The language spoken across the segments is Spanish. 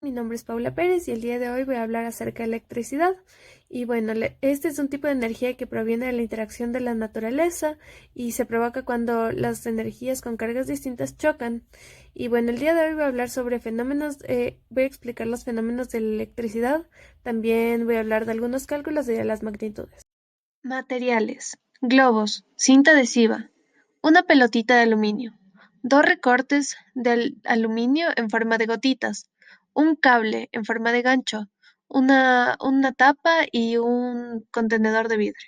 Mi nombre es Paula Pérez y el día de hoy voy a hablar acerca de electricidad. Y bueno, este es un tipo de energía que proviene de la interacción de la naturaleza y se provoca cuando las energías con cargas distintas chocan. Y bueno, el día de hoy voy a hablar sobre fenómenos, voy a explicar los fenómenos de la electricidad. También voy a hablar de algunos cálculos de las magnitudes. Materiales: globos, cinta adhesiva, una pelotita de aluminio, dos recortes de aluminio en forma de gotitas, un cable en forma de gancho, una tapa y un contenedor de vidrio.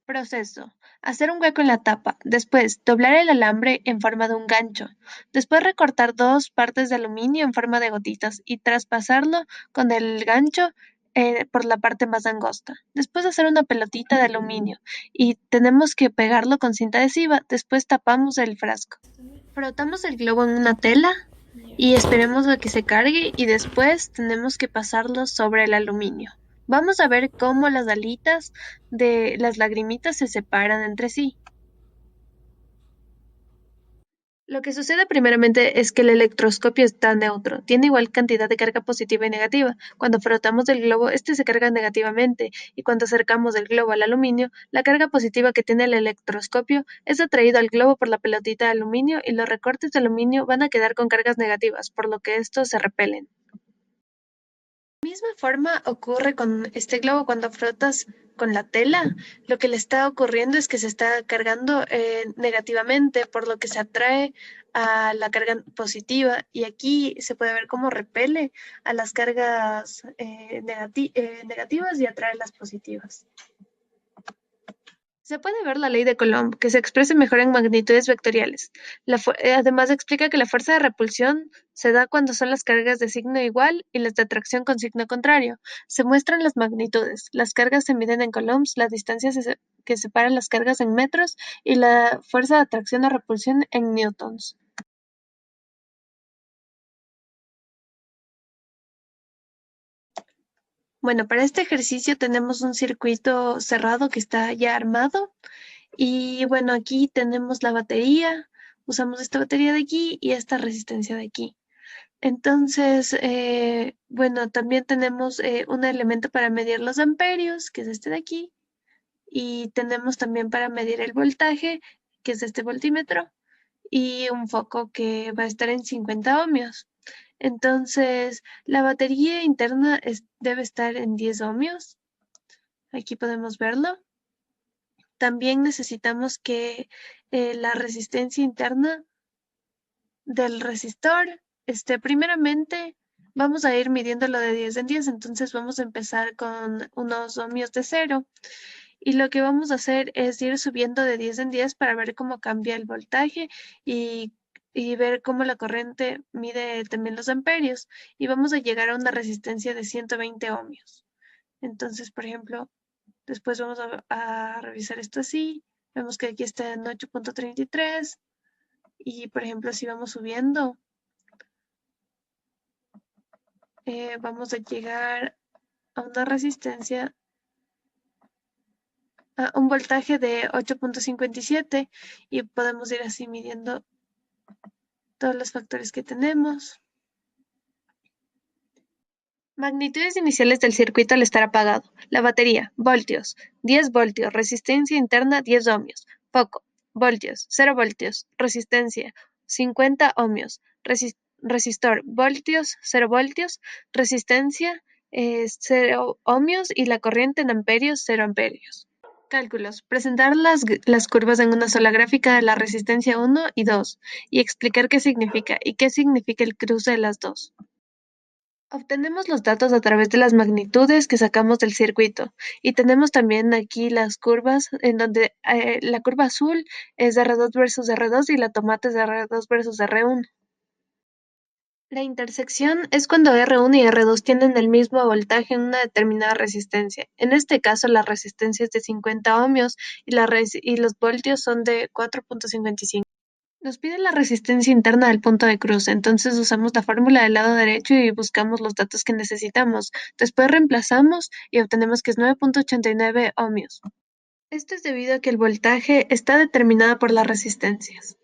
Proceso: hacer un hueco en la tapa, después doblar el alambre en forma de un gancho, después recortar dos partes de aluminio en forma de gotitas y traspasarlo con el gancho por la parte más angosta. Después hacer una pelotita de aluminio y tenemos que pegarlo con cinta adhesiva, después tapamos el frasco. Frotamos el globo en una tela y esperemos a que se cargue y después tenemos que pasarlo sobre el aluminio. Vamos a ver cómo las alitas de las lagrimitas se separan entre sí. Lo que sucede primeramente es que el electroscopio está neutro, tiene igual cantidad de carga positiva y negativa. Cuando frotamos el globo, este se carga negativamente, y cuando acercamos el globo al aluminio, la carga positiva que tiene el electroscopio es atraída al globo por la pelotita de aluminio y los recortes de aluminio van a quedar con cargas negativas, por lo que estos se repelen. De misma forma ocurre con este globo cuando frotas con la tela, lo que le está ocurriendo es que se está cargando negativamente, por lo que se atrae a la carga positiva y aquí se puede ver cómo repele a las cargas negativas y atrae las positivas. Se puede ver la ley de Coulomb, que se expresa mejor en magnitudes vectoriales. Además explica que la fuerza de repulsión se da cuando son las cargas de signo igual y las de atracción con signo contrario. Se muestran las magnitudes. Las cargas se miden en coulombs, la distancia que separa las cargas en metros y la fuerza de atracción o repulsión en newtons. Bueno, para este ejercicio tenemos un circuito cerrado que está ya armado. Y bueno, aquí tenemos la batería, usamos esta batería de aquí y esta resistencia de aquí. Entonces, bueno, también tenemos un elemento para medir los amperios, que es este de aquí, y tenemos también para medir el voltaje, que es este voltímetro, y un foco que va a estar en 50 ohmios. Entonces, la batería interna debe estar en 10 ohmios. Aquí podemos verlo. También necesitamos que la resistencia interna del resistor, primeramente vamos a ir midiéndolo de 10 en 10, entonces vamos a empezar con unos ohmios de 0 y lo que vamos a hacer es ir subiendo de 10 en 10 para ver cómo cambia el voltaje y, y ver cómo la corriente mide también los amperios y vamos a llegar a una resistencia de 120 ohmios. Entonces, por ejemplo, después vamos a revisar esto así. Vemos que aquí está en 8.33 y, por ejemplo, si vamos subiendo, vamos a llegar a una resistencia, a un voltaje de 8.57 y podemos ir así midiendo todos los factores que tenemos. Magnitudes iniciales del circuito al estar apagado. La batería, voltios, 10 voltios, resistencia interna 10 ohmios, foco, voltios, 0 voltios, resistencia, 50 ohmios, resistor, voltios, 0 voltios, resistencia, 0 ohmios y la corriente en amperios, 0 amperios. Cálculos. Presentar las curvas en una sola gráfica de la resistencia 1 y 2 y explicar qué significa y qué significa el cruce de las dos. Obtenemos los datos a través de las magnitudes que sacamos del circuito y tenemos también aquí las curvas en donde la curva azul es R2 versus R2 y la tomate es R2 versus R1. La intersección es cuando R1 y R2 tienen el mismo voltaje en una determinada resistencia. En este caso la resistencia es de 50 ohmios y los voltios son de 4.55. Nos pide la resistencia interna del punto de cruce, entonces usamos la fórmula del lado derecho y buscamos los datos que necesitamos. Después reemplazamos y obtenemos que es 9.89 ohmios. Esto es debido a que el voltaje está determinado por las resistencias.